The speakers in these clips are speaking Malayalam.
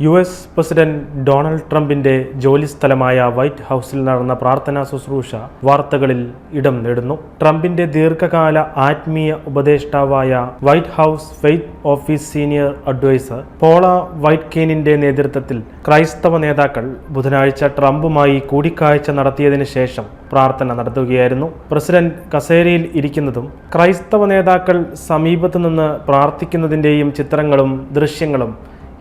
US പ്രസിഡന്റ് ഡൊണാൾഡ് ട്രംപിന്റെ ജോലിസ്ഥലമായ വൈറ്റ് ഹൗസിൽ നടന്ന പ്രാർത്ഥനാ ശുശ്രൂഷ വാർത്തകളിൽ ഇടം നേടുന്നു. ട്രംപിന്റെ ദീർഘകാല ആത്മീയ ഉപദേഷ്ടാവായ White House faith office senior adviser Paula വൈറ്റ്കെയിനിന്റെ നേതൃത്വത്തിൽ ക്രൈസ്തവ നേതാക്കൾ ബുധനാഴ്ച ട്രംപുമായി കൂടിക്കാഴ്ച നടത്തിയതിനു ശേഷം പ്രാർത്ഥന നടത്തുകയായിരുന്നു. പ്രസിഡന്റ് കസേരയിൽ ഇരിക്കുന്നതും ക്രൈസ്തവ നേതാക്കൾ സമീപത്തു നിന്ന് പ്രാർത്ഥിക്കുന്നതിന്റെയും ചിത്രങ്ങളും ദൃശ്യങ്ങളും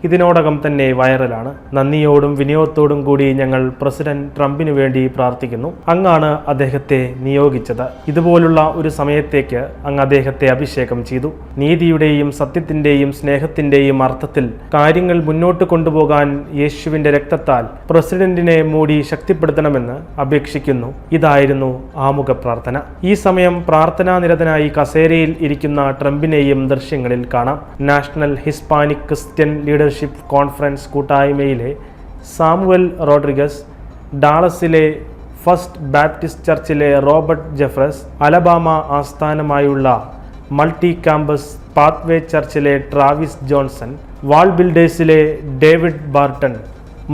ഇതിനോടകം തന്നെ വൈറലാണ്. നന്ദിയോടും വിനയത്തോടും കൂടി ഞങ്ങൾ പ്രസിഡന്റ് ട്രംപിനു വേണ്ടി പ്രാർത്ഥിക്കുന്നു. അങ്ങാണ് അദ്ദേഹത്തെ നിയോഗിച്ചത്. ഇതുപോലുള്ള ഒരു സമയത്തേക്ക് അങ്ങ് അദ്ദേഹത്തെ അഭിഷേകം ചെയ്തു. നീതിയുടെയും സത്യത്തിന്റെയും സ്നേഹത്തിന്റെയും അർത്ഥത്തിൽ കാര്യങ്ങൾ മുന്നോട്ട് കൊണ്ടുപോകാൻ യേശുവിന്റെ രക്തത്താൽ പ്രസിഡന്റിനെ മൂടി ശക്തിപ്പെടുത്തണമെന്ന് അപേക്ഷിക്കുന്നു. ഇതായിരുന്നു ആമുഖ പ്രാർത്ഥന. ഈ സമയം പ്രാർത്ഥനാ നിരതനായി കസേരയിൽ ഇരിക്കുന്ന ട്രംപിനെയും ദൃശ്യങ്ങളിൽ കാണാം. National Hispanic Christian Leadership Conference കൂട്ടായ്മയിലെ സാമുവൽ റോഡ്രിഗസ്, ഡാളസിലെ ഫസ്റ്റ് ബാപ്റ്റിസ്റ്റ് ചർച്ചിലെ റോബർട്ട് ജെഫ്രസ്, അലബാമ ആസ്ഥാനമായുള്ള മൾട്ടി ക്യാമ്പസ് പാത്വേ ചർച്ചിലെ ട്രാവിസ് ജോൺസൺ, വാൾ ബിൽഡേഴ്സിലെ ഡേവിഡ് ബാർട്ടൺ,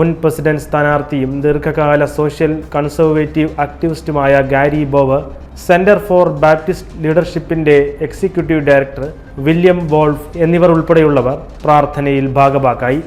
മുൻ പ്രസിഡന്റ് സ്ഥാനാർത്ഥിയും ദീർഘകാല സോഷ്യൽ കൺസർവേറ്റീവ് ആക്ടിവിസ്റ്റുമായ Gary Bauer, Center for Baptist ലീഡർഷിപ്പിന്റെ എക്സിക്യൂട്ടീവ് ഡയറക്ടർ വില്യം വോൾഫ് എന്നിവർ ഉൾപ്പെടെയുള്ളവർ പ്രാർത്ഥനയിൽ ഭാഗഭാക്കായി.